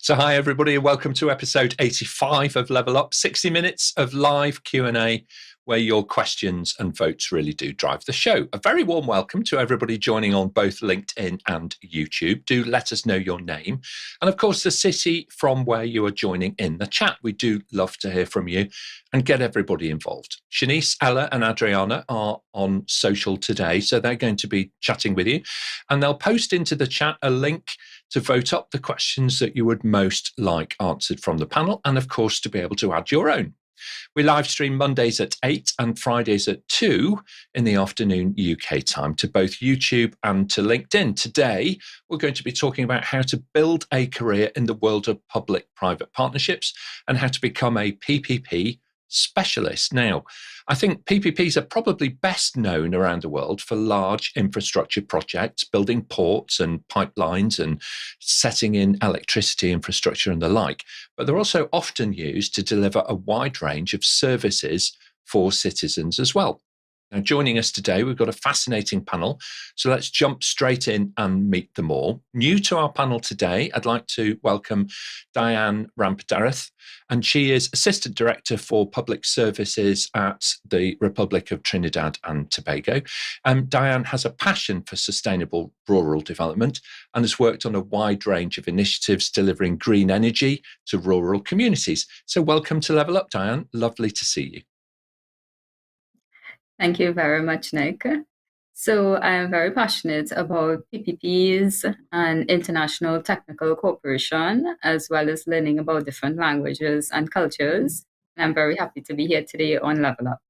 So hi everybody and welcome to episode 85 of Level Up, 60 minutes of live Q&A where your questions and votes really do drive the show. A very warm welcome to everybody joining on both LinkedIn and YouTube. Do let us know your name and of course the city from where you are joining in the chat. We do love to hear from you and get everybody involved. Shanice, Ella and Adriana are on social today, so they're going to be chatting with you and they'll post into the chat a link to vote up the questions that you would most like answered from the panel, and of course to be able to add your own. We live stream Mondays at 8 and Fridays at 2 in the afternoon UK time to both YouTube and to LinkedIn. Today, we're going to be talking about how to build a career in the world of public-private partnerships and how to become a PPP specialist. Now, I think PPPs are probably best known around the world for large infrastructure projects, building ports and pipelines and setting in electricity infrastructure and the like. But they're also often used to deliver a wide range of services for citizens as well. Now, joining us today, we've got a fascinating panel. So let's jump straight in and meet them all. New to our panel today, I'd like to welcome Dianne Rampadarath, and she is Assistant Director for Public Services at the Republic of Trinidad and Tobago. Dianne has a passion for sustainable rural development and has worked on a wide range of initiatives delivering green energy to rural communities. So welcome to Level Up, Dianne. Lovely to see you. Thank you very much, Nick. So I am very passionate about PPPs and international technical cooperation, as well as learning about different languages and cultures. And I'm very happy to be here today on Level Up.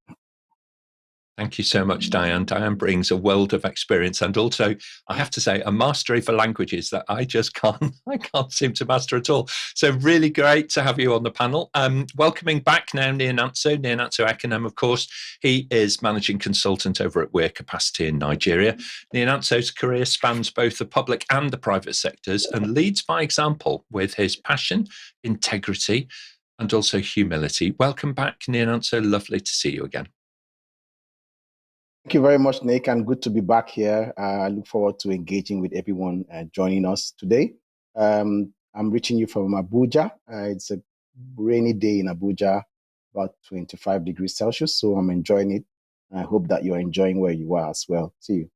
Thank you so much, Dianne. Dianne brings a world of experience and also, I have to say, a mastery for languages that I just can't seem to master at all. So really great to have you on the panel. Welcoming back now Nyananso Ekanem, of course. He is managing consultant over at Weircapacity in Nigeria. Nyananso's career spans both the public and the private sectors and leads by example with his passion, integrity, and also humility. Welcome back, Nyananso. Lovely to see you again. Thank you very much, Nick, and good to be back here. I look forward to engaging with everyone joining us today. I'm reaching you from Abuja. It's a rainy day in Abuja, about 25 degrees Celsius, so I'm enjoying it. I hope that you're enjoying where you are as well. See you.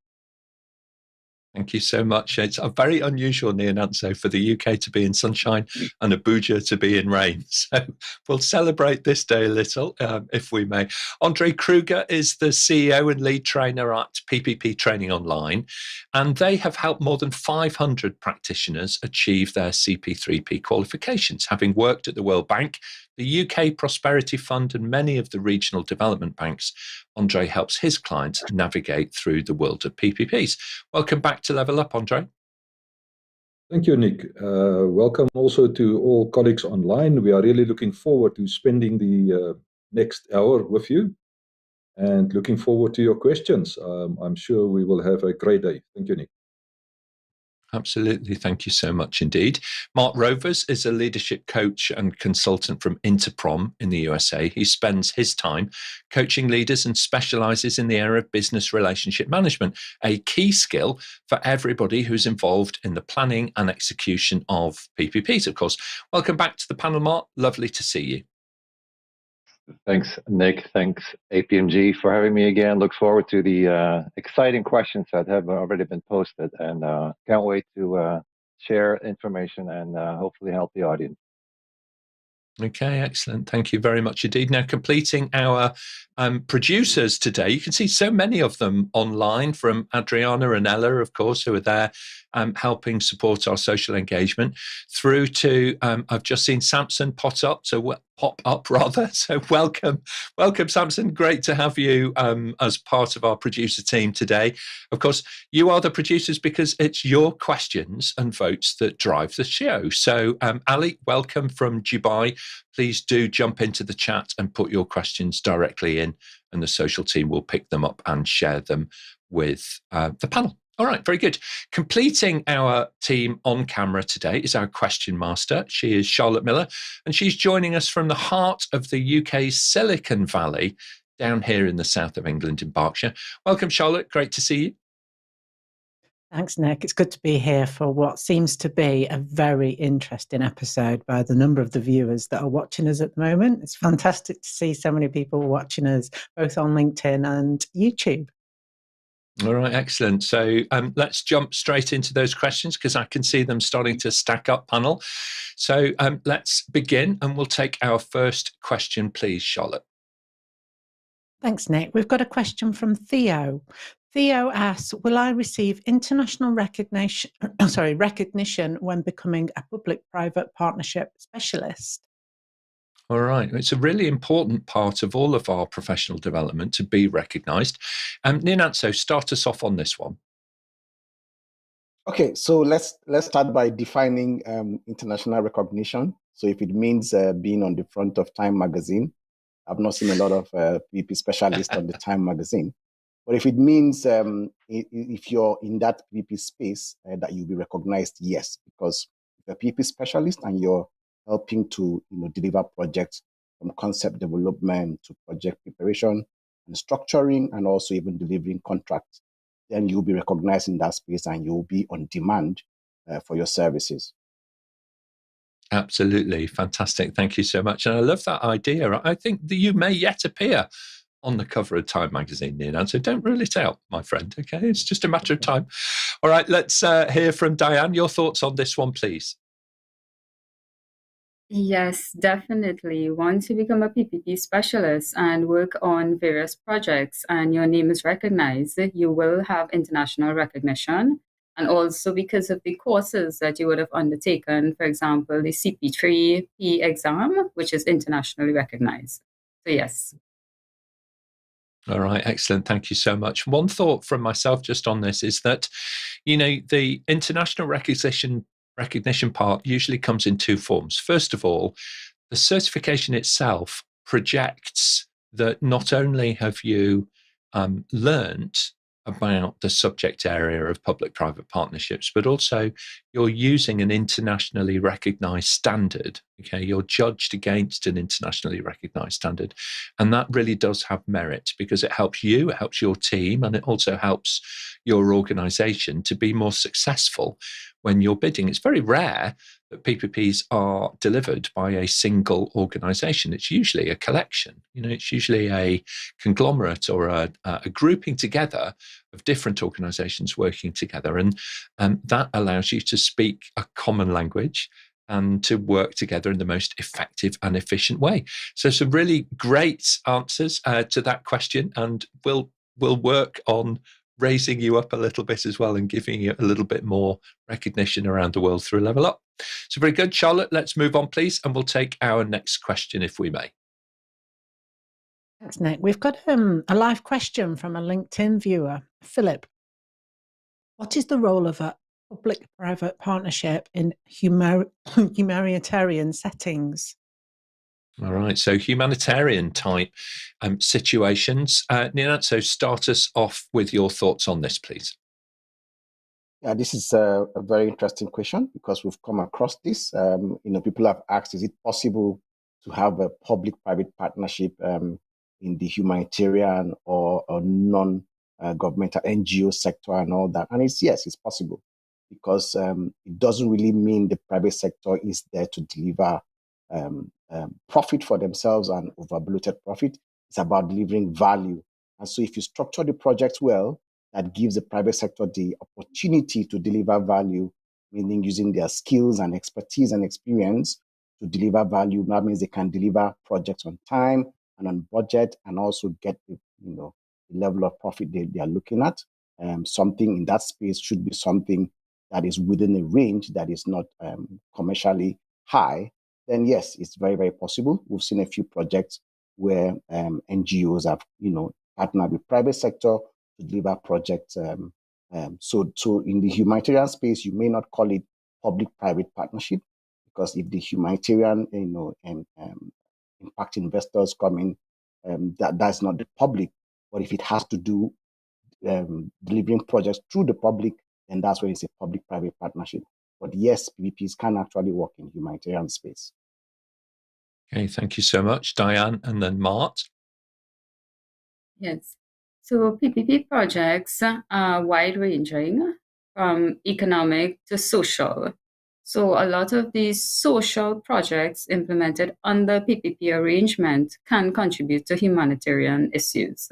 Thank you so much. It's a very unusual, Nyananso, for the UK to be in sunshine and Abuja to be in rain. So we'll celebrate this day a little, if we may. Andre Kruger is the CEO and lead trainer at PPP Training Online, and they have helped more than 500 practitioners achieve their CP3P qualifications, having worked at the World Bank, the UK Prosperity Fund, and many of the regional development banks. Andre helps his clients navigate through the world of PPPs. Welcome back to Level Up, Andre. Thank you, Nick. Welcome also to all colleagues online. We are really looking forward to spending the next hour with you and looking forward to your questions. I'm sure we will have a great day. Thank you, Nick. Absolutely. Thank you so much indeed. Mart Rovers is a leadership coach and consultant from INTERPROM in the USA. He spends his time coaching leaders and specializes in the area of business relationship management, a key skill for everybody who's involved in the planning and execution of PPPs, of course. Welcome back to the panel, Mart. Lovely to see you. Thanks, Nick. Thanks, APMG, for having me again. Look forward to the exciting questions that have already been posted, and can't wait to share information and hopefully help the audience. Okay, excellent. Thank you very much indeed. Now, completing our producers today, you can see so many of them online, from Adriana and Ella, of course, who are there helping support our social engagement, through to, I've just seen Samson pop up. So welcome, Samson. Great to have you as part of our producer team today. Of course, you are the producers because it's your questions and votes that drive the show. So Ali, welcome from Dubai. Please do jump into the chat and put your questions directly in, and the social team will pick them up and share them with the panel. All right, very good. Completing our team on camera today is our question master. She is Charlotte Miller, and she's joining us from the heart of the UK's Silicon Valley, down here in the south of England in Berkshire. Welcome, Charlotte. Great to see you. Thanks, Nick. It's good to be here for what seems to be a very interesting episode by the number of the viewers that are watching us at the moment. It's fantastic to see so many people watching us both on LinkedIn and YouTube. All right, excellent. So let's jump straight into those questions because I can see them starting to stack up, panel. So let's begin, and we'll take our first question, please, Charlotte. Thanks, Nick. We've got a question from Theo. Theo asks, will I receive international recognition when becoming a public-private partnership specialist? All right. It's a really important part of all of our professional development to be recognised. Nyananso, start us off on this one. Okay, so let's start by defining international recognition. So if it means being on the front of Time magazine, I've not seen a lot of PPP specialists on the Time magazine. But if it means if you're in that PPP space, that you'll be recognized, yes, because if you're a PPP specialist and you're helping to deliver projects from concept development to project preparation and structuring, and also even delivering contracts, then you'll be recognized in that space and you'll be on demand for your services. Absolutely. Fantastic. Thank you so much. And I love that idea. I think that you may yet appear on the cover of Time magazine, Dianne. So don't rule it out, my friend. Okay, it's just a matter of time. All right, let's hear from Dianne. Your thoughts on this one, please. Yes, definitely. Once you become a PPP specialist and work on various projects and your name is recognized, you will have international recognition. And also because of the courses that you would have undertaken, for example, the CP3P exam, which is internationally recognized. So yes. All right, excellent. Thank you so much. One thought from myself just on this is that, the international recognition part usually comes in two forms. First of all, the certification itself projects that not only have you learned about the subject area of public-private partnerships, but also you're using an internationally recognized standard. Okay, you're judged against an internationally recognized standard. And that really does have merit because it helps you, it helps your team, and it also helps your organization to be more successful when you're bidding. It's very rare that PPPs are delivered by a single organization. It's usually a collection. It's usually a conglomerate or a grouping together of different organizations working together. And that allows you to speak a common language and to work together in the most effective and efficient way. So some really great answers to that question, and we'll work on raising you up a little bit as well and giving you a little bit more recognition around the world through Level Up. So very good, Charlotte. Let's move on, please, and we'll take our next question, if we may. Thanks, Nick. We've got a live question from a LinkedIn viewer, Philip. What is the role of a public-private partnership in humanitarian settings? All right, so humanitarian type situations. Nyananso, start us off with your thoughts on this, please. Yeah, this is a very interesting question because we've come across this. People have asked, is it possible to have a public-private partnership in the humanitarian or non-governmental NGO sector and all that? And yes, it's possible because it doesn't really mean the private sector is there to deliver profit for themselves and over-bloated profit. It's about delivering value. And so if you structure the project well, that gives the private sector the opportunity to deliver value, meaning using their skills and expertise and experience to deliver value. That means they can deliver projects on time and on budget and also get the level of profit they are looking at. Something in that space should be something that is within a range that is not commercially high. Then yes, it's very, very possible. We've seen a few projects where NGOs have, partnered with private sector to deliver projects. So in the humanitarian space, you may not call it public-private partnership because if the humanitarian, impact investors come in, that's not the public. But if it has to do delivering projects through the public, then that's when it's a public-private partnership. But yes, PPPs can actually work in humanitarian space. Okay, thank you so much, Dianne, and then Mart. Yes. So PPP projects are wide-ranging. from economic to social. So a lot of these social projects implemented under PPP arrangement can contribute to humanitarian issues.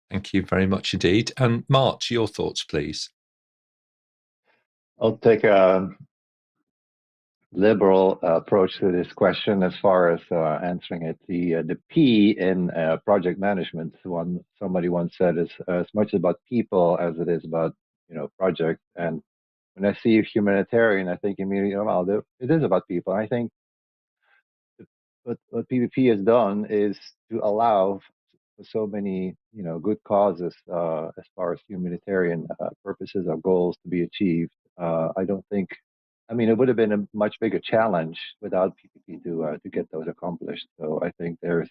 Thank you very much indeed. And Mart, your thoughts, please. I'll take a liberal approach to this question as far as answering it. The P in project management, somebody once said, is as much about people as it is about project. And when I see humanitarian, I think immediately, well, it is about people. I think what PPP has done is to allow for so many good causes as far as humanitarian purposes or goals to be achieved. I don't think. I mean, it would have been a much bigger challenge without PPP to get those accomplished. So I think there's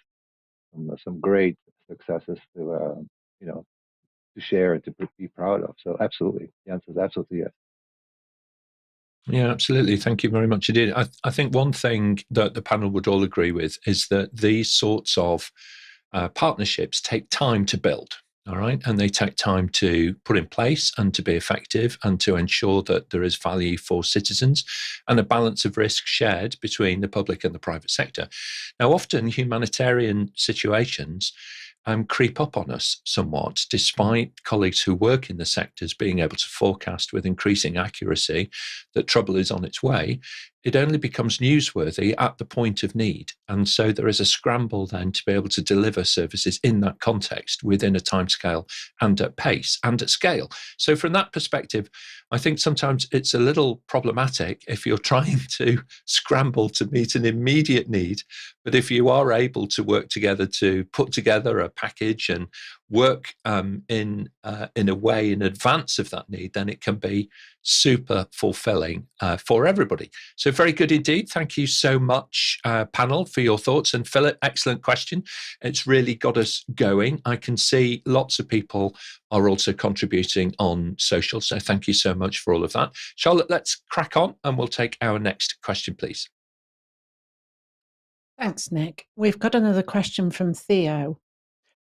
some great successes to to share and to be proud of. So absolutely, the answer is absolutely yes. Yeah, absolutely. Thank you very much indeed. I think one thing that the panel would all agree with is that these sorts of partnerships take time to build. All right. And they take time to put in place and to be effective and to ensure that there is value for citizens and a balance of risk shared between the public and the private sector. Now, often humanitarian situations creep up on us somewhat, despite colleagues who work in the sectors being able to forecast with increasing accuracy that trouble is on its way. It only becomes newsworthy at the point of need. And so there is a scramble then to be able to deliver services in that context within a timescale and at pace and at scale. So from that perspective, I think sometimes it's a little problematic if you're trying to scramble to meet an immediate need. But if you are able to work together to put together a package and work in a way in advance of that need, then it can be super fulfilling for everybody. So very good indeed. Thank you so much, panel, for your thoughts. And Philip, excellent question. It's really got us going. I can see lots of people are also contributing on social. So thank you so much for all of that. Charlotte, let's crack on and we'll take our next question, please. Thanks, Nick. We've got another question from Theo.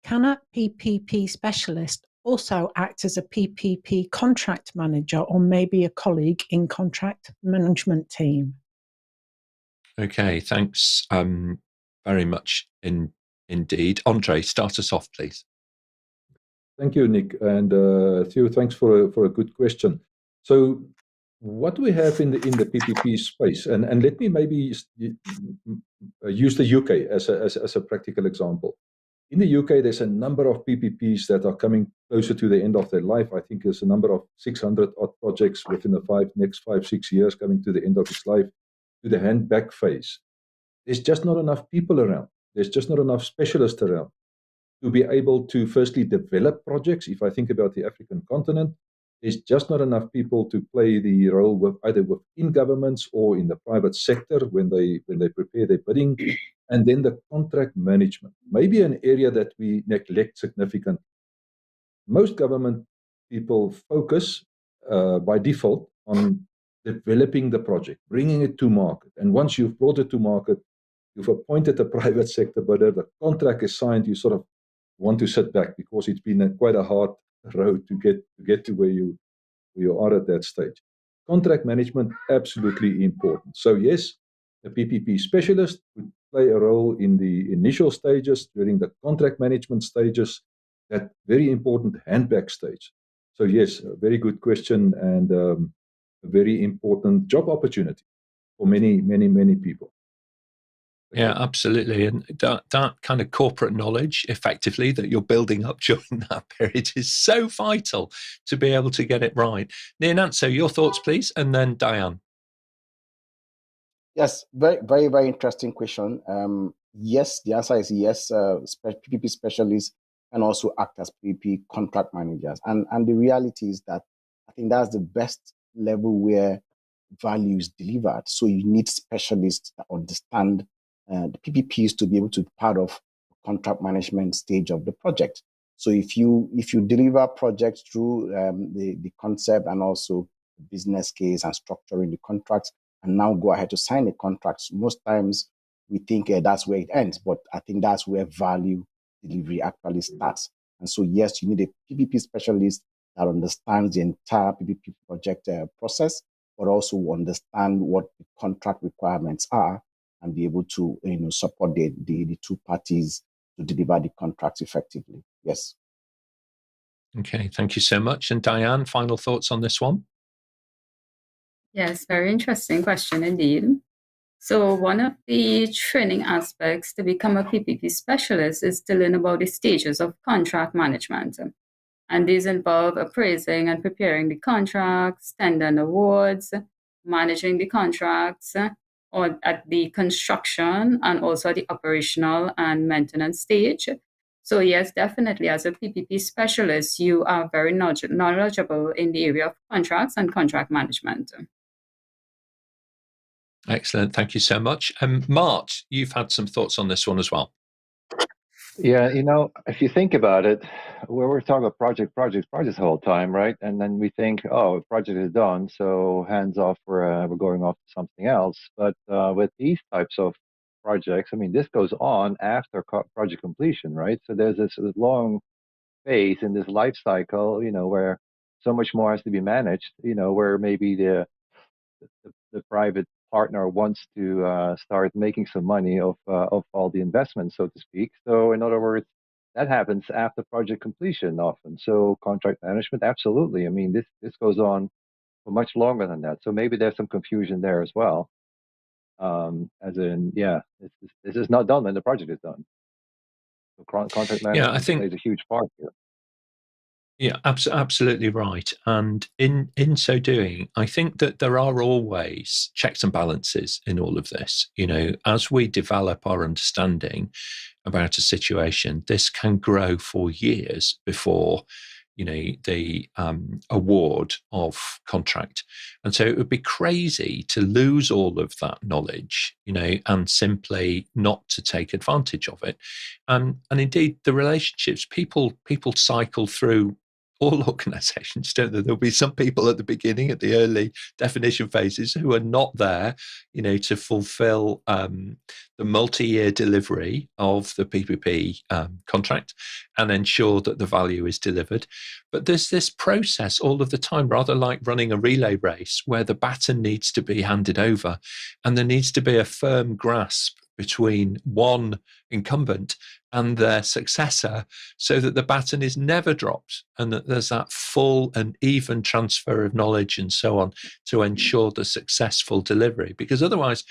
Can a PPP specialist also act as a PPP contract manager or maybe a colleague in contract management team? Okay, thanks very much indeed. Andre, start us off, please. Thank you, Nick. And Theo, thanks for a good question. So what we have in the PPP space, and let me maybe use the UK as a practical example. In the UK, there's a number of PPPs that are coming closer to the end of their life. I think there's a number of 600 odd projects within the next 5-6 years coming to the end of its life, to the hand back phase. There's just not enough people around. There's just not enough specialists around to be able to firstly develop projects. If I think about the African continent, there's just not enough people to play the role with either within governments or in the private sector when they prepare their bidding. And then the contract management, maybe an area that we neglect significantly. Most government people focus by default on developing the project, bringing it to market. And once you've brought it to market, you've appointed a private sector bidder, the contract is signed, you sort of want to sit back because it's been quite a hard road to get to where you are at that stage. Contract management, absolutely important. So yes, a PPP specialist would play a role in the initial stages, during the contract management stages, that very important handback stage. So yes, a very good question and a very important job opportunity for many, many, many people. Yeah, absolutely. And that kind of corporate knowledge, effectively, that you're building up during that period is so vital to be able to get it right. Nyananso, your thoughts, please, and then Dianne. Yes, very, very, very interesting question. Yes, the answer is yes. PPP specialists can also act as PPP contract managers. And the reality is that I think that's the best level where value is delivered. So you need specialists that understand the PPPs to be able to be part of the contract management stage of the project. So if you deliver projects through the concept and also the business case and structuring the contracts, and now go ahead to sign the contracts, most times we think that's where it ends, but I think that's where value delivery actually starts. And so yes, you need a PPP specialist that understands the entire PPP project process, but also understand what the contract requirements are and be able to support the two parties to deliver the contracts effectively. Yes. Okay, thank you so much. And Dianne, final thoughts on this one? Yes, very interesting question indeed. So one of the training aspects to become a PPP specialist is to learn about the stages of contract management. And these involve appraising and preparing the contracts, tender and awards, managing the contracts, or at the construction and also at the operational and maintenance stage. So yes, definitely as a PPP specialist, you are very knowledgeable in the area of contracts and contract management. Excellent. Thank you so much. Mart, you've had some thoughts on this one as well. Yeah, if you think about it, we're talking about projects the whole time, right? And then we think, oh, a project is done, so hands off, we're going off to something else. But with these types of projects, I mean, this goes on after project completion, right? So there's this long phase in this life cycle, where so much more has to be managed, where maybe the private partner wants to start making some money of all the investments, so to speak. So in other words, that happens after project completion often. So contract management, absolutely. I mean, this goes on for much longer than that. So maybe there's some confusion there as well. As in, yeah, this is not done when the project is done. So contract management plays a huge part here. Yeah, absolutely right. And in so doing, I think that there are always checks and balances in all of this. As we develop our understanding about a situation, this can grow for years before the award of contract. And so it would be crazy to lose all of that knowledge, and simply not to take advantage of it. And indeed, the relationships, people cycle through all organizations, don't they? There'll be some people at the beginning, at the early definition phases, who are not there, to fulfill the multi-year delivery of the PPP contract and ensure that the value is delivered. But there's this process all of the time, rather like running a relay race, where the baton needs to be handed over and there needs to be a firm grasp between one incumbent and their successor, so that the baton is never dropped and that there's that full and even transfer of knowledge and so on to ensure the successful delivery. Because otherwise,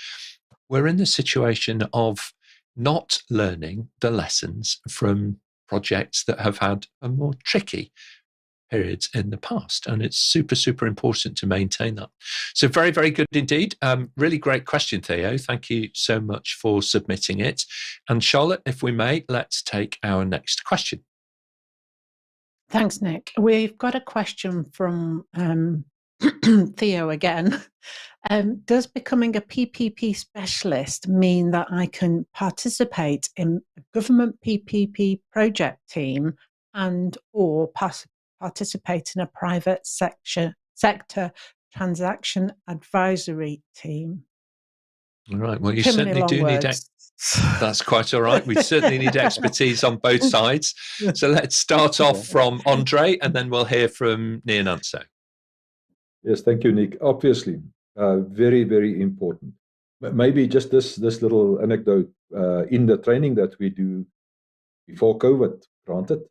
we're in the situation of not learning the lessons from projects that have had a more tricky periods in the past. And it's super, super important to maintain that. So very, very good indeed. Really great question, Theo. Thank you so much for submitting it. And Charlotte, if we may, let's take our next question. Thanks, Nick. We've got a question from Theo again. Does becoming a PPP specialist mean that I can participate in a government PPP project team and or participate in a private sector transaction advisory team? All right. Well, you certainly do need that's quite all right. We certainly need expertise on both sides. So let's start off from Andre, and then we'll hear from Nyananso. Yes, thank you, Nick. Obviously, very, very important. Maybe just this little anecdote in the training that we do before COVID, granted,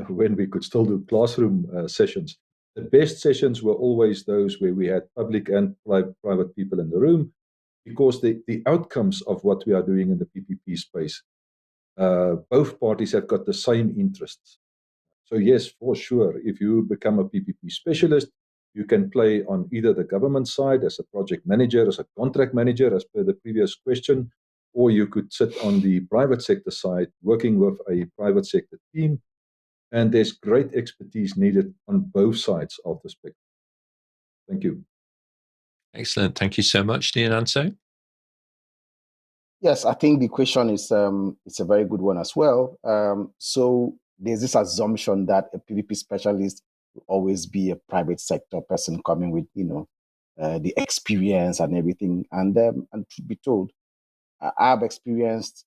when we could still do classroom sessions. The best sessions were always those where we had public and private people in the room, because the outcomes of what we are doing in the PPP space, both parties have got the same interests. So yes, for sure, if you become a PPP specialist, you can play on either the government side as a project manager, as a contract manager, as per the previous question, or you could sit on the private sector side, working with a private sector team. And there's great expertise needed on both sides of the spectrum. Thank you. Excellent. Thank you so much, Nyananso. Yes, I think the question is it's a very good one as well. So there's this assumption that a PPP specialist will always be a private sector person coming with, the experience and everything. And to be told, I have experienced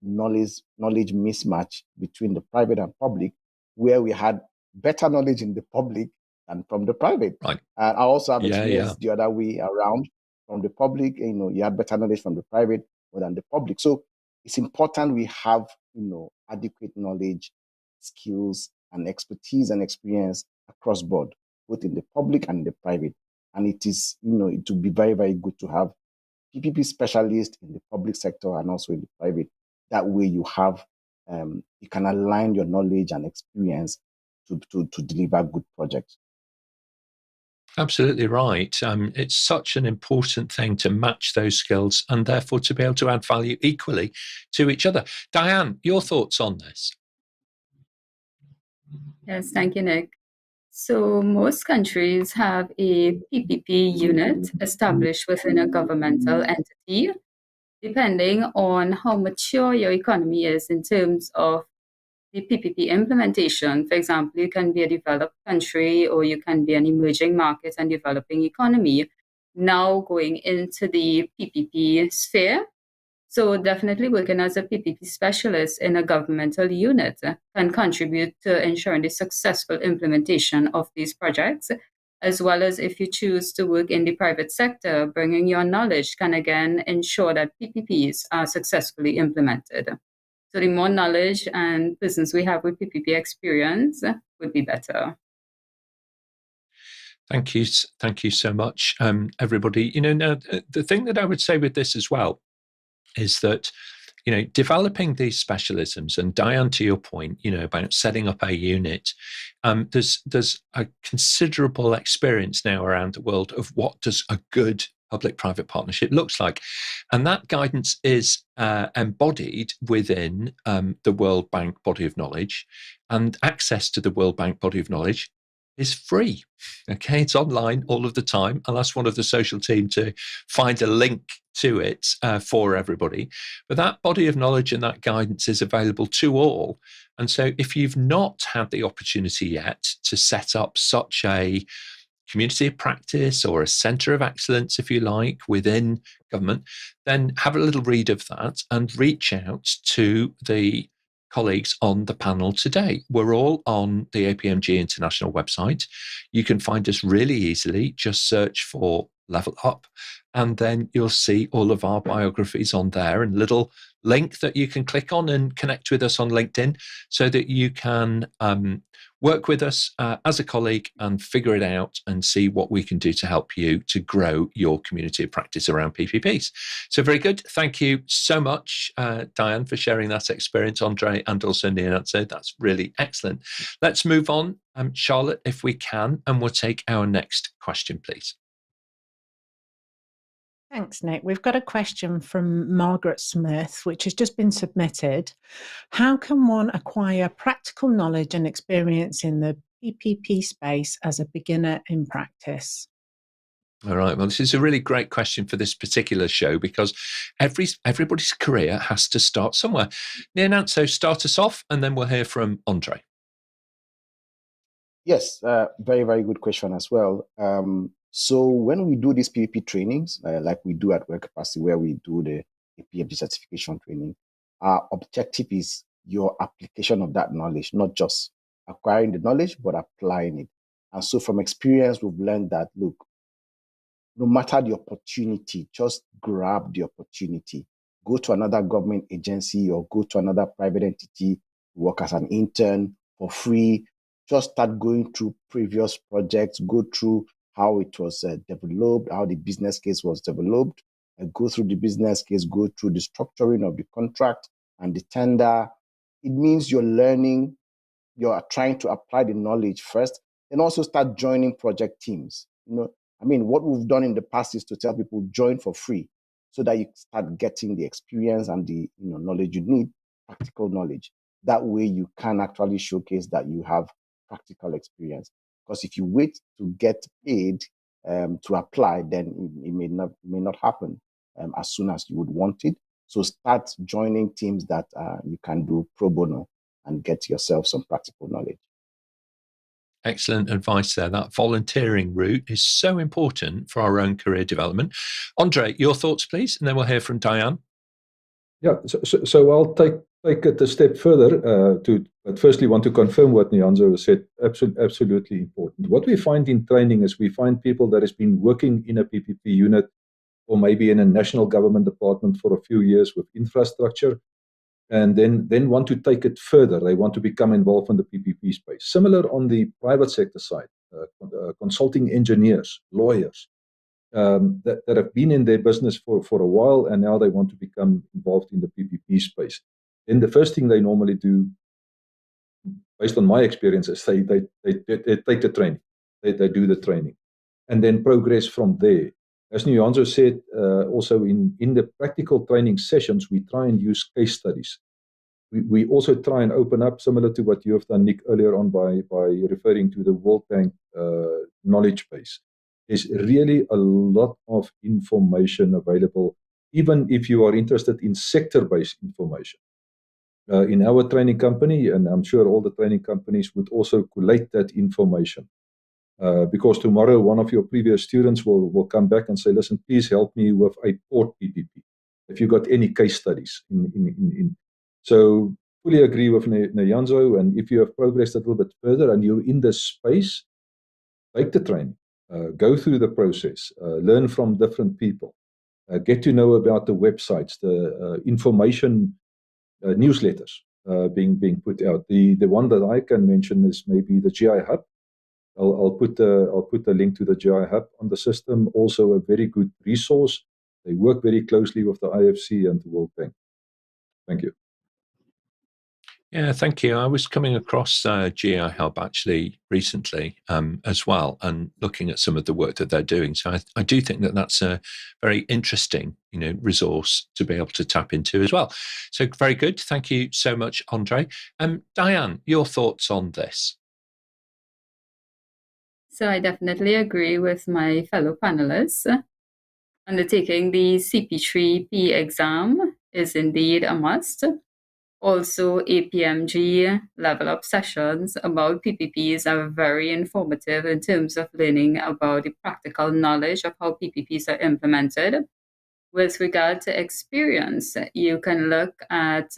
knowledge mismatch between the private and public, where we had better knowledge in the public than from the private. Right. And I also have Yeah, experience the other way around. From the public, you have better knowledge from the private more than the public. So it's important we have, adequate knowledge, skills, and expertise and experience across board, both in the public and the private. And it is, it would be very, very good to have PPP specialists in the public sector and also in the private. That way you have, you can align your knowledge and experience to deliver good projects. Absolutely right. It's such an important thing to match those skills and therefore to be able to add value equally to each other. Dianne, your thoughts on this? Yes, thank you, Nick. So most countries have a PPP unit established within a governmental entity, depending on how mature your economy is in terms of the PPP implementation. For example, you can be a developed country or you can be an emerging market and developing economy now going into the PPP sphere. So definitely working as a PPP specialist in a governmental unit can contribute to ensuring the successful implementation of these projects, as well as if you choose to work in the private sector, bringing your knowledge can again ensure that PPPs are successfully implemented. So the more knowledge and business we have with PPP experience would be better. Thank you so much, everybody. Now the thing that I would say with this as well is that, developing these specialisms, and Dianne, to your point, about setting up a unit, there's a considerable experience now around the world of what does a good public-private partnership looks like. And that guidance is embodied within the World Bank body of knowledge, and access to the World Bank body of knowledge is free. Okay, it's online all of the time. I'll ask one of the social team to find a link to it for everybody. But that body of knowledge and that guidance is available to all. And so if you've not had the opportunity yet to set up such a community of practice or a centre of excellence, if you like, within government, then have a little read of that and reach out to the colleagues on the panel today. We're all on the APMG International website. You can find us really easily. Just search for Level Up, and then you'll see all of our biographies on there, and a little link that you can click on and connect with us on LinkedIn so that you can work with us as a colleague and figure it out and see what we can do to help you to grow your community of practice around PPPs. So very good. Thank you so much, Dianne, for sharing that experience, Andre, and also Nyananso. That's really excellent. Let's move on, Charlotte, if we can, and we'll take our next question, please. Thanks, Nick. We've got a question from Margaret Smith, which has just been submitted. How can one acquire practical knowledge and experience in the PPP space as a beginner in practice? All right. Well, this is a really great question for this particular show because everybody's career has to start somewhere. Nyananso, start us off, and then we'll hear from Andre. Yes, very, very good question as well. So when we do these PPP trainings, like we do at Weircapacity, where we do the APMG certification training, our objective is your application of that knowledge, not just acquiring the knowledge, but applying it. And so from experience, we've learned that, look, no matter the opportunity, just grab the opportunity. Go to another government agency or go to another private entity, work as an intern for free. Just start going through previous projects, go through how it was developed, how the business case was developed, go through the business case, go through the structuring of the contract and the tender. It means you're learning, you're trying to apply the knowledge first, and also start joining project teams. What we've done in the past is to tell people join for free so that you start getting the experience and the knowledge you need, practical knowledge. That way you can actually showcase that you have practical experience. Because if you wait to get paid to apply, then it may not happen as soon as you would want it. So start joining teams that you can do pro bono and get yourself some practical knowledge. Excellent advice there. That volunteering route is so important for our own career development. Andre, your thoughts, please, and then we'll hear from Dianne. Yeah, so I'll take take it a step further, but firstly want to confirm what Nyananso said, absolutely important. What we find in training is we find people that has been working in a PPP unit or maybe in a national government department for a few years with infrastructure, and then want to take it further. They want to become involved in the PPP space. Similar on the private sector side, consulting engineers, lawyers, that have been in their business for a while, and now they want to become involved in the PPP space. Then the first thing they normally do, based on my experience, is they take the training. They do the training and then progress from there. As Nyananso said, also in the practical training sessions, we try and use case studies. We also try and open up, similar to what you have done, Nick, earlier on by referring to the World Bank knowledge base. There's really a lot of information available, even if you are interested in sector-based information. In our training company, and I'm sure all the training companies would also collate that information. Because tomorrow one of your previous students will come back and say, listen, please help me with a port PPP. If you've got any case studies. So fully agree with Nyananso, and if you have progressed a little bit further and you're in this space, take the training, go through the process, learn from different people, get to know about the websites, the information newsletters being put out. The one that I can mention is maybe the GI Hub. I'll put the link to the GI Hub on the system. Also a very good resource. They work very closely with the IFC and the World Bank. Thank you. Yeah, thank you. I was coming across GI Hub actually recently as well, and looking at some of the work that they're doing. So I do think that that's a very interesting, resource to be able to tap into as well. So very good. Thank you so much, Andre. Dianne, your thoughts on this? So I definitely agree with my fellow panelists. Undertaking the CP3P exam is indeed a must. Also, APMG level up sessions about PPPs are very informative in terms of learning about the practical knowledge of how PPPs are implemented. With regard to experience, you can look at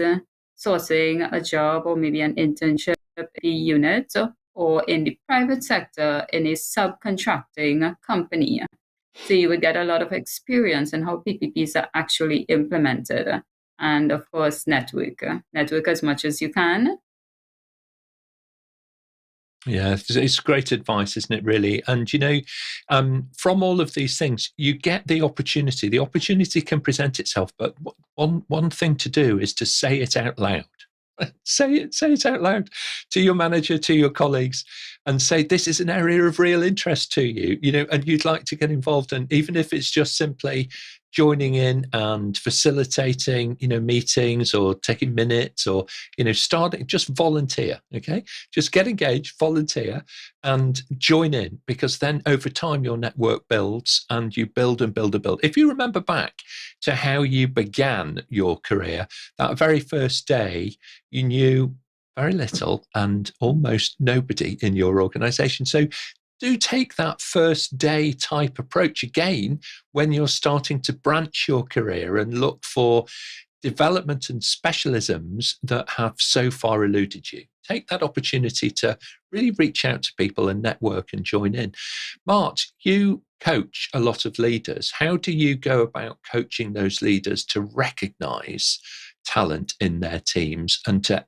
sourcing a job or maybe an internship in a unit or in the private sector in a subcontracting company. So you would get a lot of experience in how PPPs are actually implemented. And of course, network as much as you can. Yeah, it's great advice, isn't it, really? And, from all of these things, you get the opportunity. The opportunity can present itself, but one thing to do is to say it out loud. Say it out loud to your manager, to your colleagues, and say this is an area of real interest to you, and you'd like to get involved. And even if it's just simply joining in and facilitating, meetings or taking minutes or, starting, just volunteer, okay? Just get engaged, volunteer and join in, because then over time your network builds and you build and build and build. If you remember back to how you began your career, that very first day, you knew very little and almost nobody in your organization. So do take that first day type approach again when you're starting to branch your career and look for development and specialisms that have so far eluded you. Take that opportunity to really reach out to people and network and join in. Mart, you coach a lot of leaders. How do you go about coaching those leaders to recognize talent in their teams and to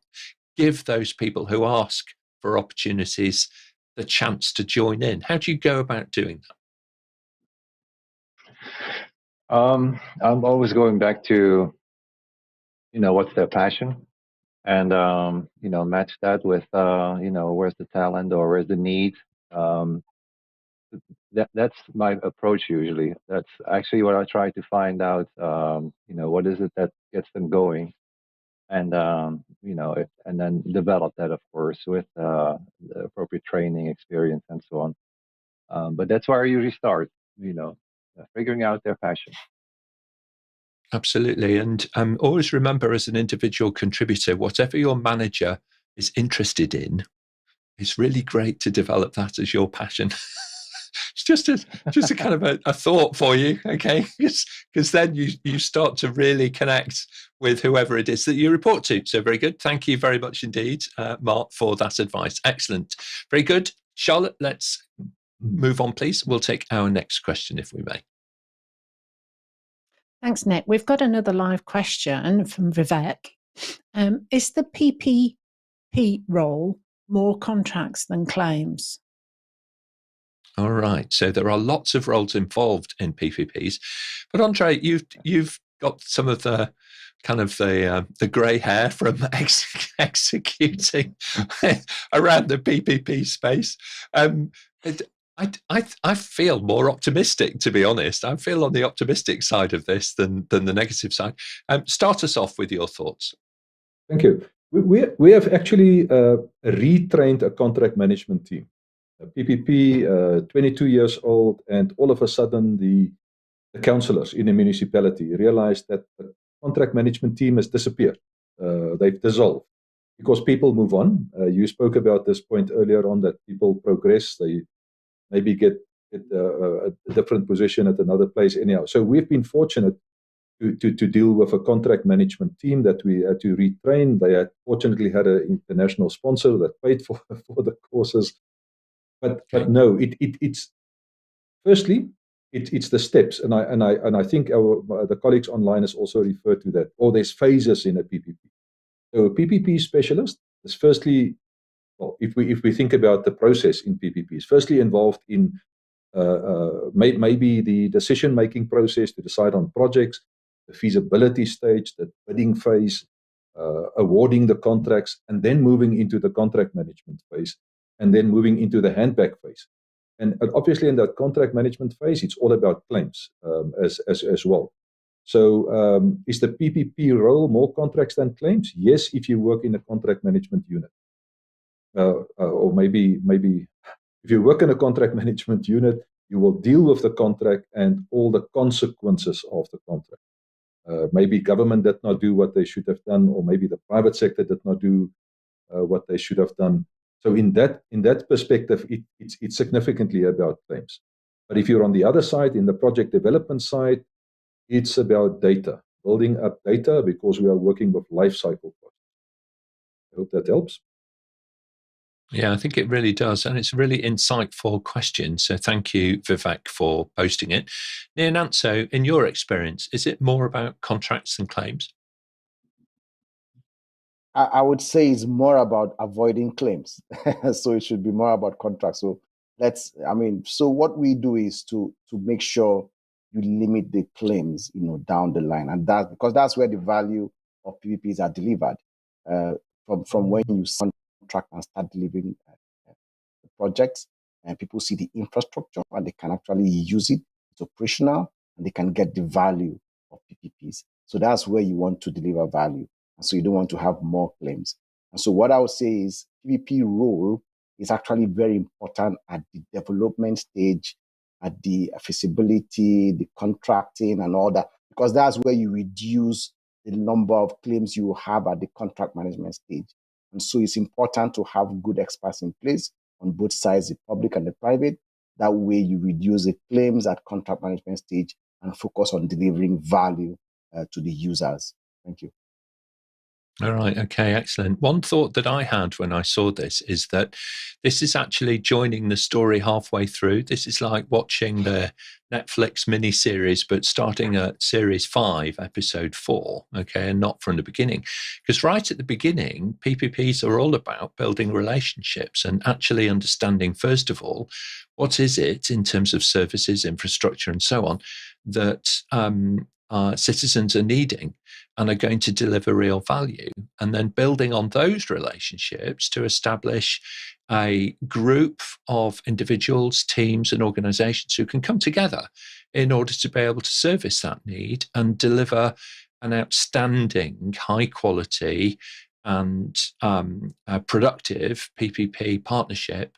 give those people who ask for opportunities the chance to join in? How do you go about doing that? I'm always going back to, what's their passion, and match that with, where's the talent or where's the need. That's my approach usually. That's actually what I try to find out. What is it that gets them going, and and then develop that, of course, with the appropriate training, experience, and so on. But that's where I usually start. Figuring out their passion. Absolutely. And always remember, as an individual contributor, whatever your manager is interested in, it's really great to develop that as your passion. It's just a kind of a thought for you, okay? Because then you start to really connect with whoever it is that you report to. So very good. Thank you very much indeed, Mart, for that advice. Excellent. Very good. Charlotte, let's move on, please. We'll take our next question, if we may. Thanks, Nick. We've got another live question from Vivek. Is the PPP role more contracts than claims? All right. So there are lots of roles involved in PPPs, but Andre, you've got some of the kind of the grey hair from executing around the PPP space. I feel more optimistic, to be honest. I feel on the optimistic side of this than the negative side. Start us off with your thoughts. Thank you. We have actually retrained a contract management team. PPP, 22 years old, and all of a sudden the councillors in the municipality realized that the contract management team has disappeared. They've dissolved because people move on. You spoke about this point earlier on, that people progress. They maybe get a different position at another place anyhow. So we've been fortunate to deal with a contract management team that we had to retrain. They had fortunately had an international sponsor that paid for the courses. But no, it's firstly it's the steps, and I think the colleagues online has also referred to that. Or there's phases in a PPP. So a PPP specialist is firstly, well, if we think about the process in PPPs, firstly involved in maybe the decision-making process to decide on projects, the feasibility stage, the bidding phase, awarding the contracts, and then moving into the contract management phase, and then moving into the handback phase. And obviously in that contract management phase, it's all about claims as well. So is the PPP role more contracts than claims? Yes, if you work in a contract management unit. Or maybe if you work in a contract management unit, you will deal with the contract and all the consequences of the contract. Maybe government did not do what they should have done, or maybe the private sector did not do what they should have done. So in that perspective, it's significantly about claims. But if you're on the other side, in the project development side, it's about data, building up data, because we are working with life cycle projects. I hope that helps. Yeah, I think it really does. And it's a really insightful question. So thank you, Vivek, for posting it. Nyananso, in your experience, is it more about contracts than claims? I would say it's more about avoiding claims. So it should be more about contracts. So so what we do is to make sure you limit the claims, down the line. And because that's where the value of PPPs are delivered. From when you sign a contract and start delivering the projects, and people see the infrastructure and they can actually use it. It's operational, and they can get the value of PPPs. So that's where you want to deliver value. And so you don't want to have more claims. And so what I would say is PPP role is actually very important at the development stage, at the feasibility, the contracting and all that, because that's where you reduce the number of claims you have at the contract management stage. And so it's important to have good experts in place on both sides, the public and the private. That way you reduce the claims at contract management stage and focus on delivering value to the users. Thank you. All right. Okay, excellent. One thought that I had when I saw this is that this is actually joining the story halfway through. This is like watching the Netflix miniseries, but starting at series 5, episode 4, okay, and not from the beginning. Because right at the beginning, PPPs are all about building relationships and actually understanding, first of all, what is it in terms of services, infrastructure, and so on, that citizens are needing and are going to deliver real value, and then building on those relationships to establish a group of individuals, teams, and organizations who can come together in order to be able to service that need and deliver an outstanding, high quality and productive PPP partnership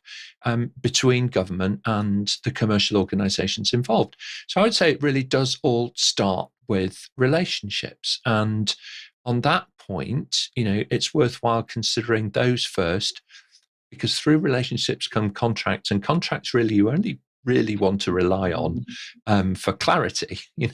between government and the commercial organizations involved. So I would say it really does all start with relationships. And on that point, it's worthwhile considering those first, because through relationships come contracts, and contracts really, you only really want to rely on for clarity. You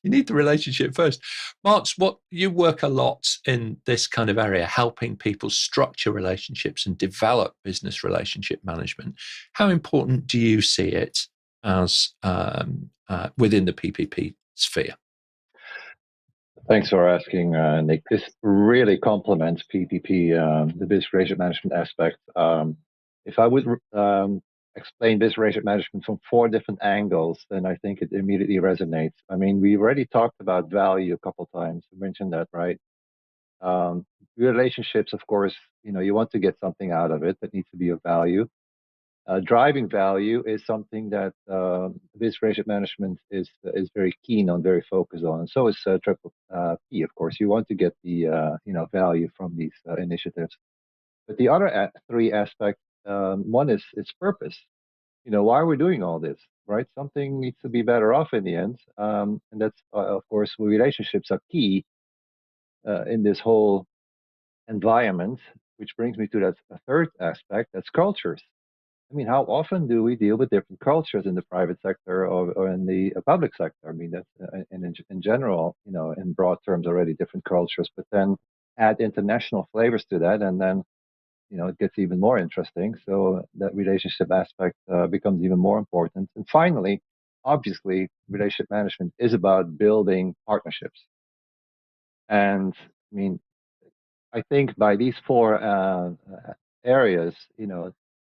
need the relationship first. Mart, you work a lot in this kind of area, helping people structure relationships and develop business relationship management. How important do you see it as within the PPP sphere? Thanks for asking, Nick. This really complements PPP, the business relationship management aspect. If I would explain business relationship management from 4 different angles, then I think it immediately resonates. I mean, we already talked about value a couple of times. You mentioned that, right? Relationships, of course, you want to get something out of it that needs to be of value. Driving value is something that business relationship management is very keen on, very focused on. And so is Triple P, of course. You want to get the value from these initiatives. But the other 3 aspects, one is its purpose. Why are we doing all this, right? Something needs to be better off in the end, and that's of course relationships are key in this whole environment. Which brings me to that 3rd aspect, that's cultures. I mean, how often do we deal with different cultures in the private sector or in the public sector? I mean, that's in general, in broad terms already different cultures, but then add international flavors to that, and then, it gets even more interesting. So that relationship aspect becomes even more important. And finally, obviously, relationship management is about building partnerships. And I mean, I think by these 4 areas,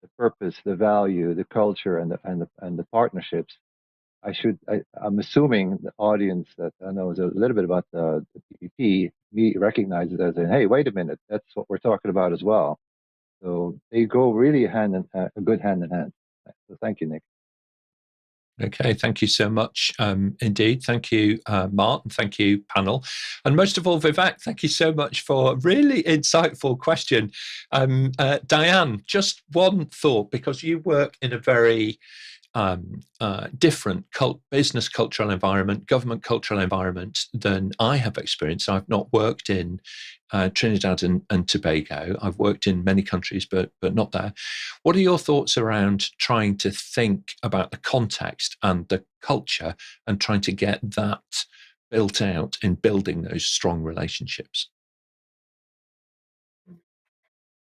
the purpose, the value, the culture, and the partnerships. I'm assuming the audience that knows a little bit about the PPP, we recognize it as hey, wait a minute, that's what we're talking about as well. So they go really a good hand in hand. So thank you, Nick. Okay, thank you so much indeed. Thank you, Mart, and thank you, panel. And most of all, Vivek, thank you so much for a really insightful question. Dianne, just one thought, because you work in a very different business cultural environment, government cultural environment than I have experienced. I've not worked in Trinidad and Tobago. I've worked in many countries, but not there. What are your thoughts around trying to think about the context and the culture and trying to get that built out in building those strong relationships?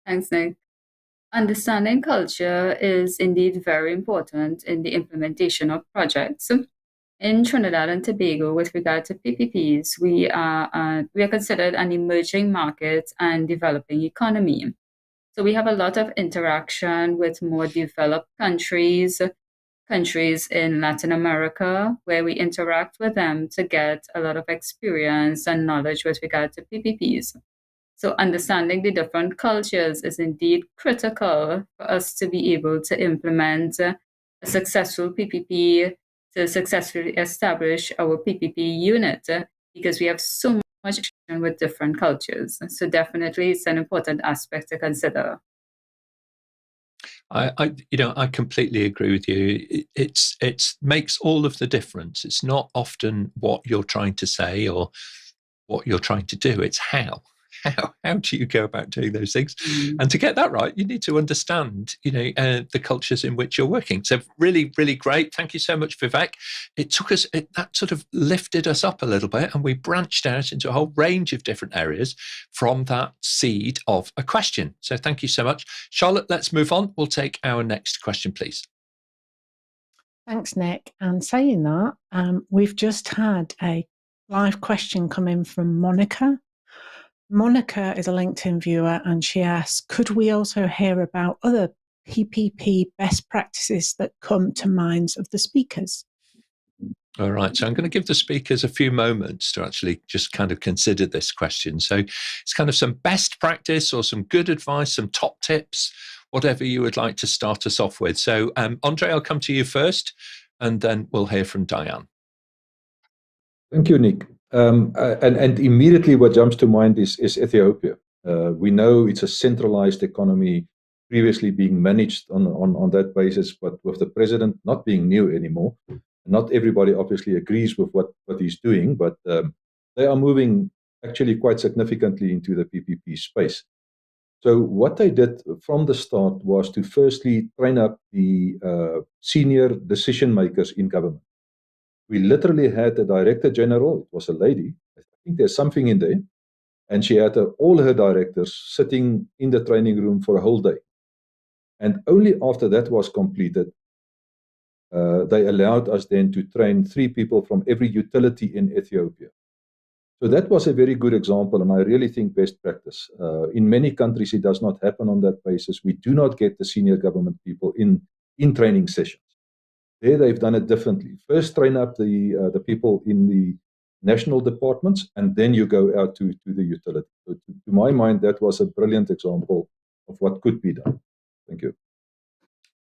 Thanks, Nick. Understanding culture is indeed very important in the implementation of projects. In Trinidad and Tobago, with regard to PPPs, we are considered an emerging market and developing economy. So we have a lot of interaction with more developed countries in Latin America, where we interact with them to get a lot of experience and knowledge with regard to PPPs. So understanding the different cultures is indeed critical for us to be able to implement a successful PPP, to successfully establish our PPP unit, because we have so much interaction with different cultures. So definitely it's an important aspect to consider. I completely agree with you. It makes all of the difference. It's not often what you're trying to say or what you're trying to do. It's how. How do you go about doing those things? And to get that right, you need to understand, the cultures in which you're working. So really, really great. Thank you so much, Vivek. That sort of lifted us up a little bit, and we branched out into a whole range of different areas from that seed of a question. So thank you so much. Charlotte, let's move on. We'll take our next question, please. Thanks, Nick. And saying that, we've just had a live question come in from Monica. Monica is a LinkedIn viewer, and she asks, could we also hear about other PPP best practices that come to minds of the speakers? All right, so I'm going to give the speakers a few moments to actually just kind of consider this question. So it's kind of some best practice or some good advice, some top tips, whatever you would like to start us off with. So Andre, I'll come to you first, and then we'll hear from Dianne. Thank you, Nick. And immediately what jumps to mind is Ethiopia. We know it's a centralized economy previously being managed on that basis, but with the president not being new anymore, not everybody obviously agrees with what he's doing, but they are moving actually quite significantly into the PPP space. So what they did from the start was to firstly train up the senior decision makers in government. We literally had the Director General, it was a lady, I think there's something in there, and she had all her directors sitting in the training room for a whole day. And only after that was completed, they allowed us then to train 3 people from every utility in Ethiopia. So that was a very good example, and I really think best practice. In many countries, it does not happen on that basis. We do not get the senior government people in training sessions. There, they've done it differently. First, train up the people in the national departments, and then you go out to the utility. So to my mind, that was a brilliant example of what could be done. Thank you.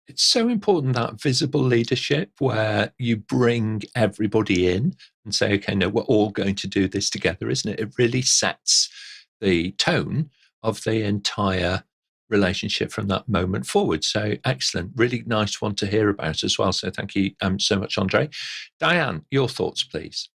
It's so important, that visible leadership where you bring everybody in and say, okay, no, we're all going to do this together, isn't it? It really sets the tone of the entire relationship from that moment forward. So excellent. Really nice one to hear about as well. So thank you so much, Andre. Dianne, your thoughts, please.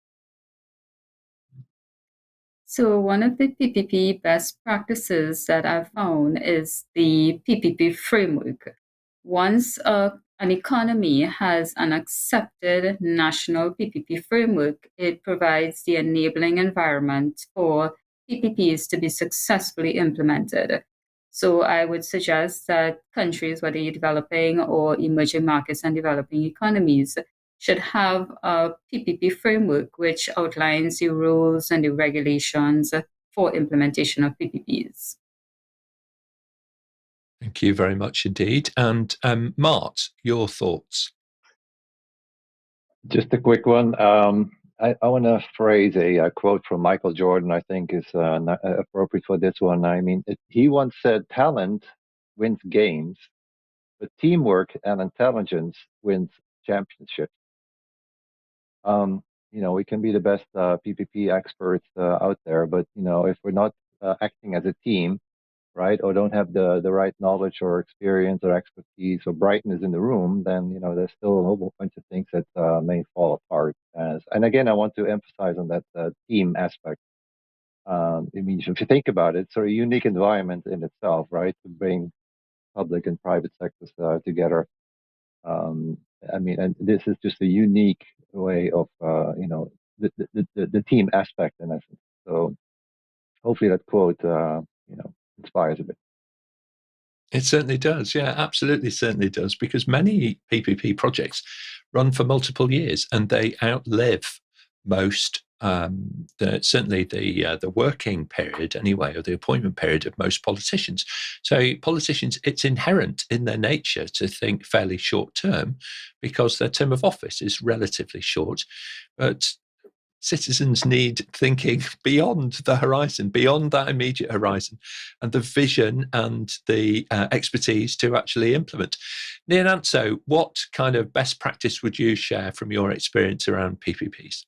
So one of the PPP best practices that I've found is the PPP framework. Once an economy has an accepted national PPP framework, it provides the enabling environment for PPPs to be successfully implemented. So I would suggest that countries, whether you're developing or emerging markets and developing economies, should have a PPP framework which outlines the rules and the regulations for implementation of PPPs. Thank you very much indeed. And Mart, your thoughts? Just a quick one. I want to phrase a quote from Michael Jordan, I think is appropriate for this one. I mean, he once said, talent wins games, but teamwork and intelligence wins championships. We can be the best PPP experts out there, but, if we're not acting as a team, right, or don't have the right knowledge or experience or expertise or brightness in the room, then there's still a whole bunch of things that may fall apart. And again, I want to emphasize on that team aspect. I mean, if you think about it, it's a unique environment in itself, right, to bring public and private sectors together. I mean, and this is just a unique way of the team aspect in essence. So hopefully that quote inspires a bit. It certainly does. Yeah, absolutely, certainly does. Because many PPP projects run for multiple years and they outlive most, certainly the working period anyway, or the appointment period of most politicians. So politicians, it's inherent in their nature to think fairly short term because their term of office is relatively short. But citizens need thinking beyond the horizon, beyond that immediate horizon, and the vision and the expertise to actually implement. Nyananso, what kind of best practice would you share from your experience around PPPs?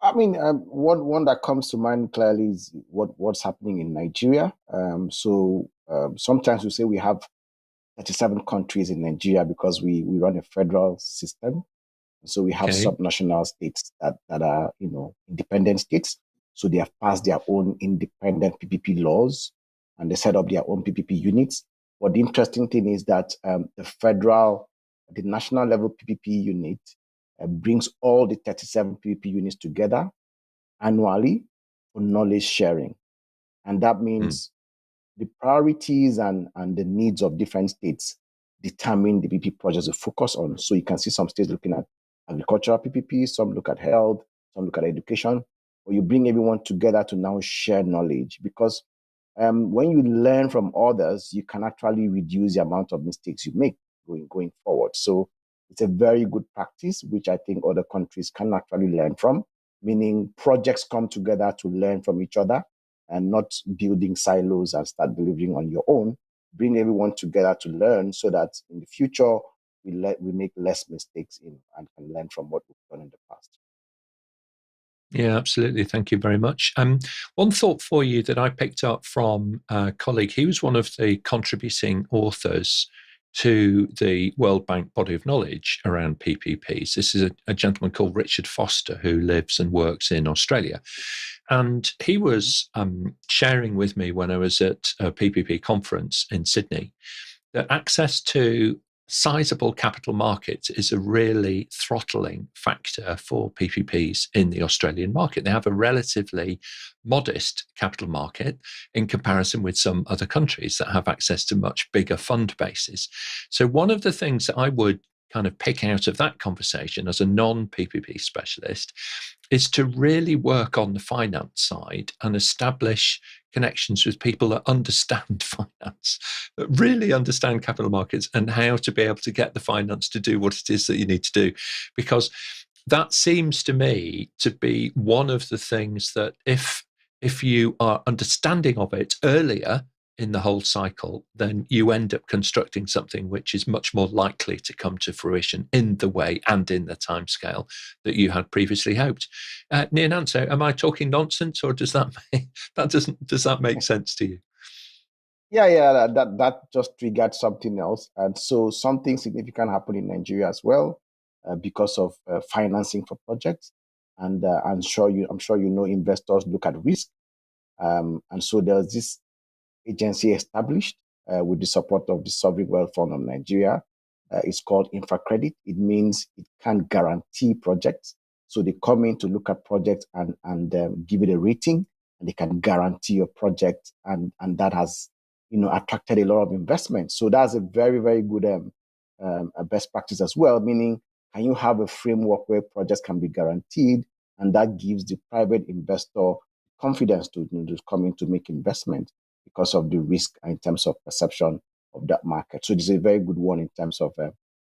I mean, one that comes to mind clearly is what's happening in Nigeria. Sometimes we say we have 37 countries in Nigeria because we run a federal system. So we have subnational states that are, independent states. So they have passed their own independent PPP laws and they set up their own PPP units. But the interesting thing is that the national level PPP unit brings all the 37 PPP units together annually for knowledge sharing. And that means the priorities and the needs of different states determine the PPP projects to focus on. So you can see some states looking at agricultural PPP, some look at health, some look at education, or you bring everyone together to now share knowledge. Because when you learn from others, you can actually reduce the amount of mistakes you make going forward. So it's a very good practice, which I think other countries can actually learn from, meaning projects come together to learn from each other and not building silos and start delivering on your own. Bring everyone together to learn so that in the future, we make less mistakes and can learn from what we've done in the past. Yeah, absolutely. Thank you very much. One thought for you that I picked up from a colleague, he was one of the contributing authors to the World Bank body of knowledge around PPPs. This is a gentleman called Richard Foster who lives and works in Australia. And he was sharing with me when I was at a PPP conference in Sydney that access to sizable capital markets is a really throttling factor for PPPs in the Australian market. They have a relatively modest capital market in comparison with some other countries that have access to much bigger fund bases. So one of the things that I would kind of pick out of that conversation as a non-PPP specialist is to really work on the finance side and establish connections with people that understand finance, that really understand capital markets and how to be able to get the finance to do what it is that you need to do. Because that seems to me to be one of the things that if you are understanding of it earlier in the whole cycle, then you end up constructing something which is much more likely to come to fruition in the way and in the timescale that you had previously hoped. Nyananso, am I talking nonsense, or does that make sense to you? Yeah, that just triggered something else, and so something significant happened in Nigeria as well because of financing for projects, and I'm sure you know investors look at risk, and so there's this agency established with the support of the Sovereign Wealth Fund of Nigeria. It's called InfraCredit. It means it can guarantee projects. So they come in to look at projects and give it a rating, and they can guarantee your project, and that has attracted a lot of investment. So that's a very, very good best practice as well. Meaning, can you have a framework where projects can be guaranteed, and that gives the private investor confidence to come in to make investment because of the risk in terms of perception of that market. So it's a very good one in terms of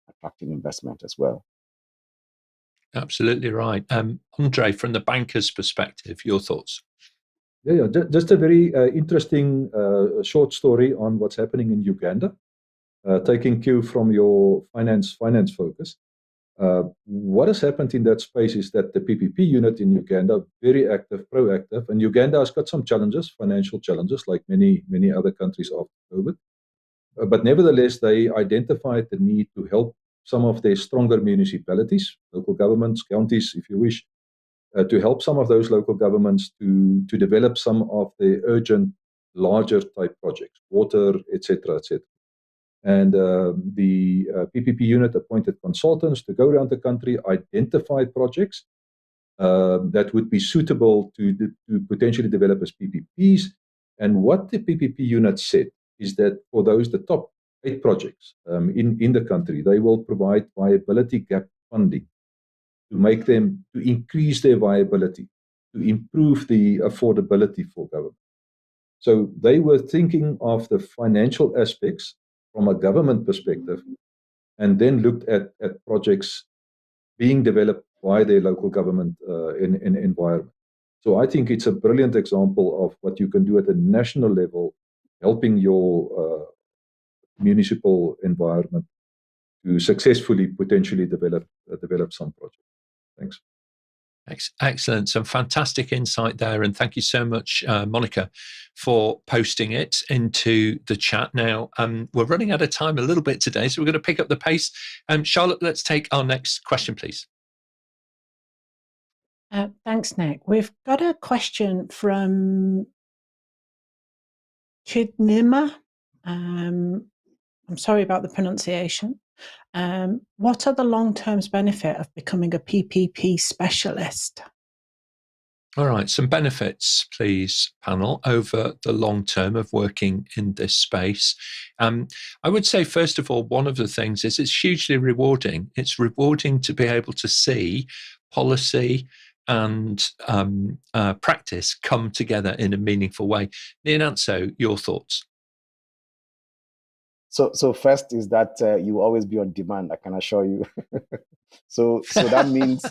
attracting investment as well. Absolutely right. Andre, from the banker's perspective, your thoughts? Yeah, just a very interesting short story on what's happening in Uganda, taking cue from your finance focus. What has happened in that space is that the PPP unit in Uganda, very active, proactive, and Uganda has got some challenges, financial challenges, like many other countries after COVID. But nevertheless, they identified the need to help some of their stronger municipalities, local governments, counties, if you wish, to help some of those local governments to develop some of the urgent, larger type projects, water, etc., etc. And the PPP unit appointed consultants to go around the country, identify projects that would be suitable to potentially develop as PPPs. And what the PPP unit said is that for the top 8 projects in the country, they will provide viability gap funding to increase their viability, to improve the affordability for government. So they were thinking of the financial aspects from a government perspective, and then looked at projects being developed by their local government in environment. So I think it's a brilliant example of what you can do at a national level, helping your municipal environment to successfully potentially develop some projects. Thanks. Excellent. Some fantastic insight there. And thank you so much, Monica, for posting it into the chat. Now, we're running out of time a little bit today, so we're going to pick up the pace. Charlotte, let's take our next question, please. Thanks, Nick. We've got a question from Chidnima. I'm sorry about the pronunciation. What are the long-term benefits of becoming a PPP specialist? All right, some benefits, please, panel, over the long term of working in this space. I would say, first of all, one of the things is it's hugely rewarding. It's rewarding to be able to see policy and practice come together in a meaningful way. Nyananso, your thoughts? So first is that you will always be on demand, I can assure you. so that means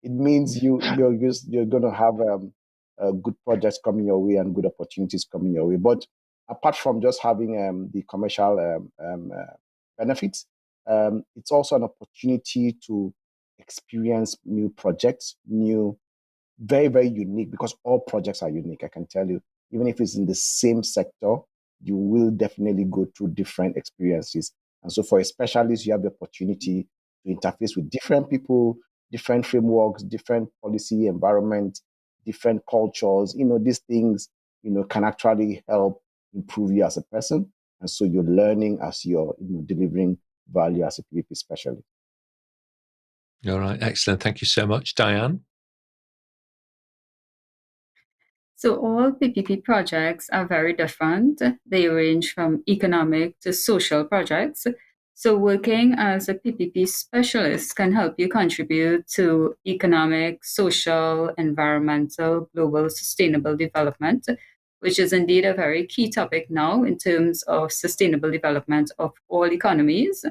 it means you're going to have good projects coming your way and good opportunities coming your way. But apart from just having the commercial benefits, it's also an opportunity to experience new projects, very, very unique, because all projects are unique, I can tell you. Even if it's in the same sector, you will definitely go through different experiences. And so for a specialist, you have the opportunity to interface with different people, different frameworks, different policy environment, different cultures. These things, can actually help improve you as a person. And so you're learning as you're delivering value as a PPP specialist. All right, excellent. Thank you so much. Dianne? So all PPP projects are very different. They range from economic to social projects. So working as a PPP specialist can help you contribute to economic, social, environmental, global sustainable development, which is indeed a very key topic now in terms of sustainable development of all economies.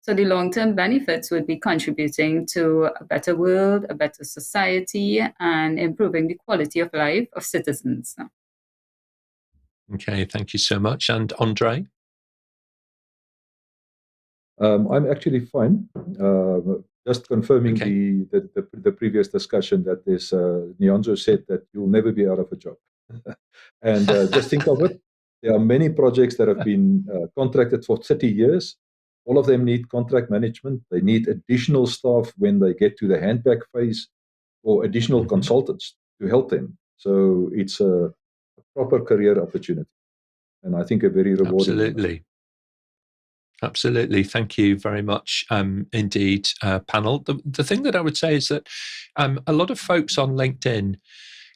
So the long-term benefits would be contributing to a better world, a better society, and improving the quality of life of citizens. Okay, thank you so much. And Andre? I'm actually fine. Just confirming Okay. the previous discussion that this Nyananso said that you'll never be out of a job. And just think of it. There are many projects that have been contracted for 30 years. All of them need contract management. They need additional staff when they get to the handback phase, or additional consultants to help them. So it's a proper career opportunity, and I think a very rewarding one. Absolutely. Thank you very much indeed, panel. The thing that I would say is that a lot of folks on LinkedIn,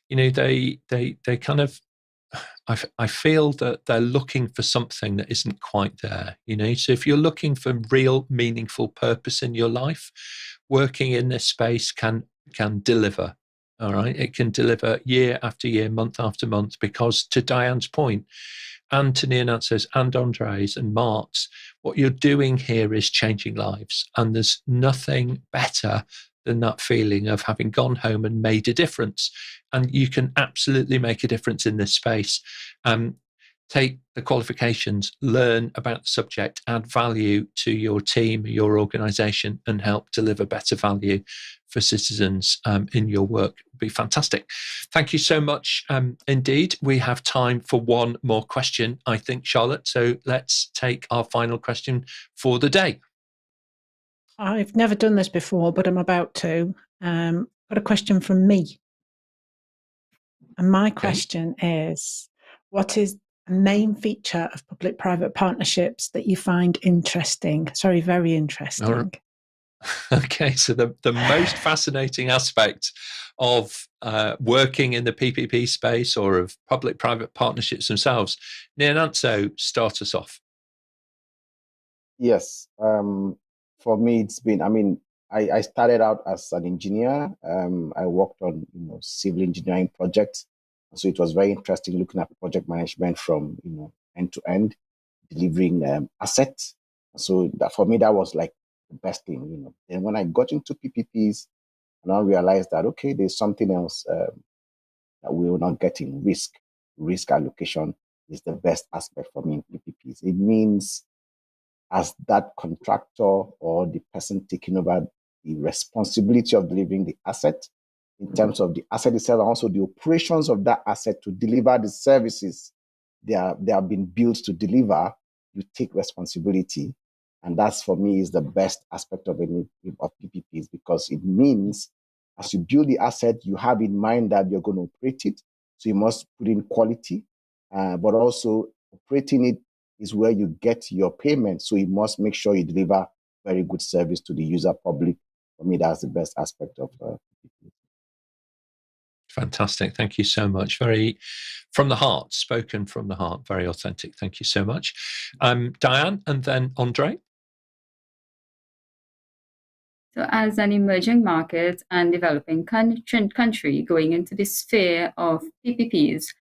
they kind of, I feel that they're looking for something that isn't quite there. So if you're looking for real meaningful purpose in your life, working in this space can deliver. All right. It can deliver year after year, month after month, because to Dianne's point, and to Nyananso's and Andre's and Mart's, what you're doing here is changing lives. And there's nothing better than that feeling of having gone home and made a difference. And you can absolutely make a difference in this space. Take the qualifications, learn about the subject, add value to your team, your organization, and help deliver better value for citizens in your work. It'd be fantastic. Thank you so much indeed. We have time for one more question, I think, Charlotte. So let's take our final question for the day. I've never done this before, but I'm about to. Got a question from me. And my question is, what is the main feature of public-private partnerships that you find interesting? Sorry, very interesting. Right. Okay, so the most fascinating aspect of working in the PPP space or of public-private partnerships themselves. Nyananso, start us off. Yes. For me, it's been, I started out as an engineer. I worked on civil engineering projects. So it was very interesting looking at project management from end to end, delivering assets. So that, for me, that was like the best thing. And when I got into PPPs, I now realized that okay, there's something else that we were not getting. Risk allocation is the best aspect for me in PPPs. It means as that contractor or the person taking over the responsibility of delivering the asset, in terms of the asset itself, and also the operations of that asset to deliver the services they have been built to deliver, you take responsibility. And that's, for me, is the best aspect of PPPs, because it means as you build the asset, you have in mind that you're going to operate it. So you must put in quality, but also operating it is where you get your payment. So you must make sure you deliver very good service to the user public. For me, that's the best aspect of PPP. Fantastic. Thank you so much. Very from the heart, spoken from the heart, very authentic. Thank you so much. Dianne and then Andre. So as an emerging market and developing country going into the sphere of PPPs,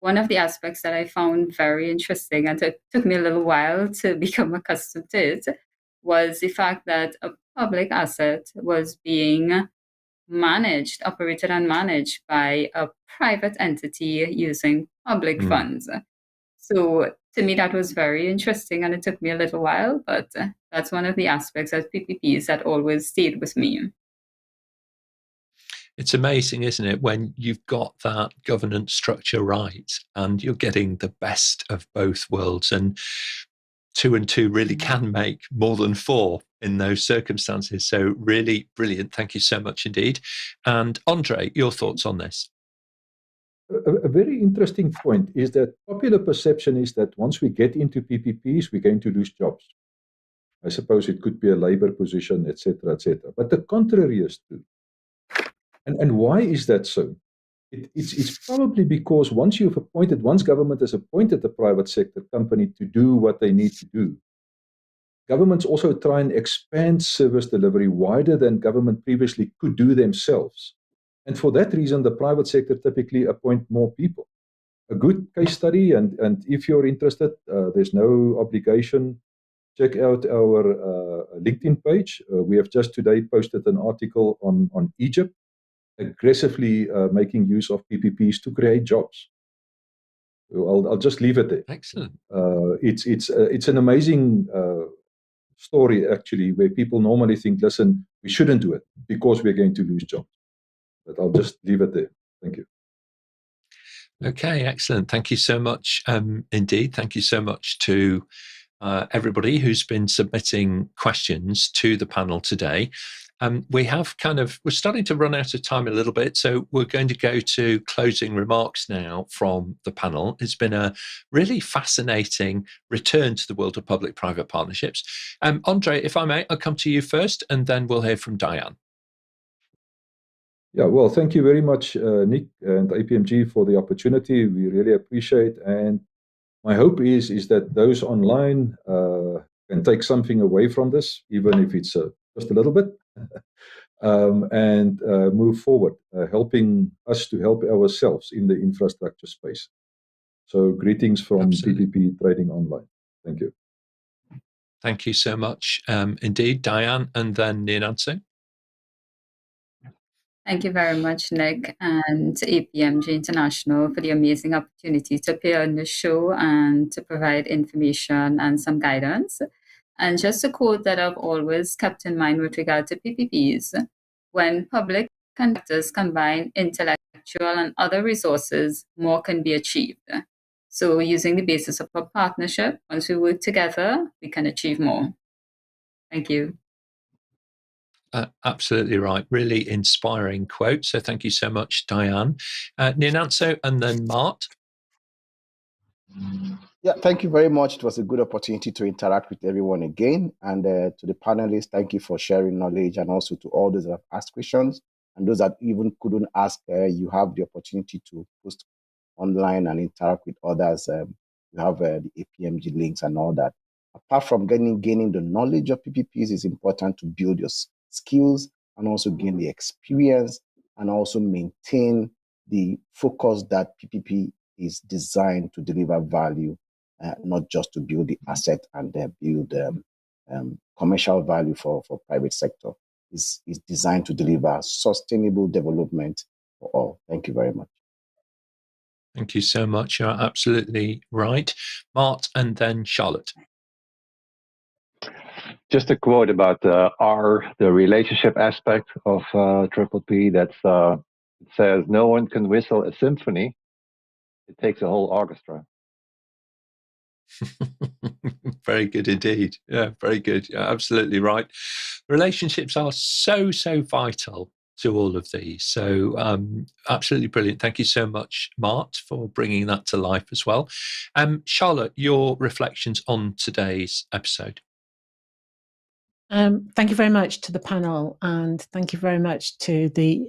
one of the aspects that I found very interesting, and it took me a little while to become accustomed to it, was the fact that a public asset was being operated and managed by a private entity using public funds. So to me, that was very interesting, and it took me a little while, but that's one of the aspects of PPPs that always stayed with me. It's amazing, isn't it, when you've got that governance structure right and you're getting the best of both worlds, and 2 and 2 really can make more than 4 in those circumstances. So really brilliant. Thank you so much indeed. And Andre, your thoughts on this? A very interesting point is that popular perception is that once we get into PPPs, we're going to lose jobs. I suppose it could be a labor position, etc., etc. But the contrary is true. And why is that so? It's probably because once government has appointed a private sector company to do what they need to do, governments also try and expand service delivery wider than government previously could do themselves. And for that reason, the private sector typically appoint more people. A good case study, and if you're interested, there's no obligation. Check out our LinkedIn page. We have just today posted an article on Egypt, aggressively making use of PPPs to create jobs. I'll just leave it there. Excellent. It's an amazing story, actually, where people normally think, listen, we shouldn't do it because we're going to lose jobs. But I'll just leave it there. Thank you. Okay, excellent. Thank you so much indeed. Thank you so much to everybody who's been submitting questions to the panel today. We're starting to run out of time a little bit, so we're going to go to closing remarks now from the panel. It's been a really fascinating return to the world of public-private partnerships. Andre, if I may, I'll come to you first, and then we'll hear from Dianne. Yeah, well, thank you very much, Nick and APMG, for the opportunity. We really appreciate, and my hope is that those online can take something away from this, even if it's just a little bit, and move forward, helping us to help ourselves in the infrastructure space. So greetings from Absolutely. PPP Trading Online. Thank you. Thank you so much indeed, Dianne, and then Nyananso. Thank you very much, Nick, and APMG International for the amazing opportunity to appear on the show and to provide information and some guidance. And just a quote that I've always kept in mind with regard to PPPs: when public contractors combine intellectual and other resources, more can be achieved. So using the basis of a partnership, once we work together, we can achieve more. Thank you. Absolutely right. Really inspiring quote. So thank you so much, Dianne. Nyananso and then Mart. Yeah, thank you very much. It was a good opportunity to interact with everyone again. And to the panelists, thank you for sharing knowledge, and also to all those that have asked questions. And those that even couldn't ask, you have the opportunity to post online and interact with others. You have the APMG links and all that. Apart from gaining the knowledge of PPPs, it's important to build your skills and also gain the experience, and also maintain the focus that PPP is designed to deliver value, not just to build the asset and build commercial value for private sector. Is designed to deliver sustainable development for all. Thank you very much. Thank you so much. You're absolutely right. Mart and then Charlotte. Just a quote about the relationship aspect of Triple P. It says, "No one can whistle a symphony. It takes a whole orchestra." Very good indeed. Yeah, very good. Yeah, absolutely right. Relationships are so vital to all of these. So absolutely brilliant. Thank you so much, Mart, for bringing that to life as well. Charlotte, your reflections on today's episode. Thank you very much to the panel, and thank you very much to the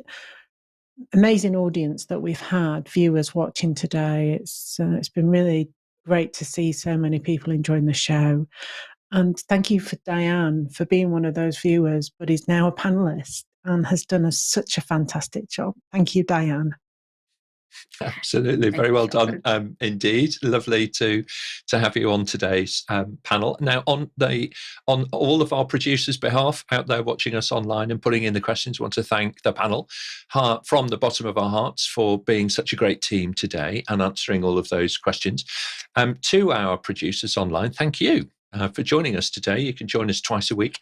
amazing audience that we've had, viewers watching today. It's been really great to see so many people enjoying the show. And thank you for Dianne for being one of those viewers, but is now a panelist and has done such a fantastic job. Thank you, Dianne. Absolutely. Very well done indeed. Lovely to have you on today's panel. Now, on all of our producers' behalf out there watching us online and putting in the questions, I want to thank the panel from the bottom of our hearts for being such a great team today and answering all of those questions. To our producers online, thank you. for joining us today. You can join us twice a week.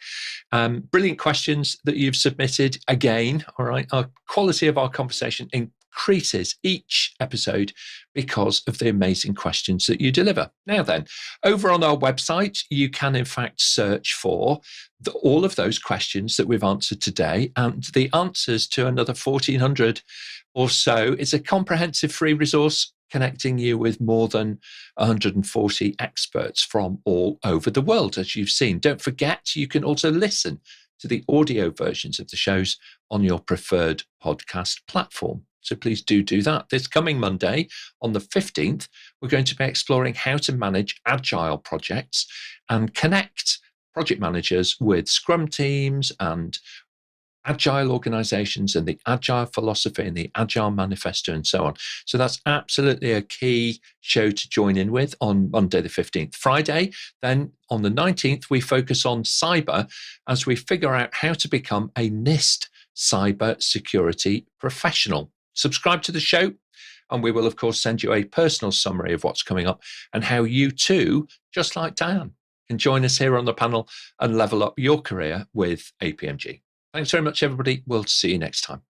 Brilliant questions that you've submitted again. All right. Our quality of our conversation increases each episode because of the amazing questions that you deliver. Now then, over on our website, you can in fact search for all of those questions that we've answered today and the answers to another 1,400 or so. It's a comprehensive free resource connecting you with more than 140 experts from all over the world, as you've seen. Don't forget, you can also listen to the audio versions of the shows on your preferred podcast platform. So please do that. This coming Monday, on the 15th, we're going to be exploring how to manage agile projects and connect project managers with Scrum teams and agile organizations and the agile philosophy and the agile manifesto and so on. So that's absolutely a key show to join in with on Monday the 15th. Friday, then on the 19th, we focus on cyber as we figure out how to become a NIST cyber security professional. Subscribe to the show and we will of course send you a personal summary of what's coming up and how you too, just like Dianne, can join us here on the panel and level up your career with APMG. Thanks very much, everybody. We'll see you next time.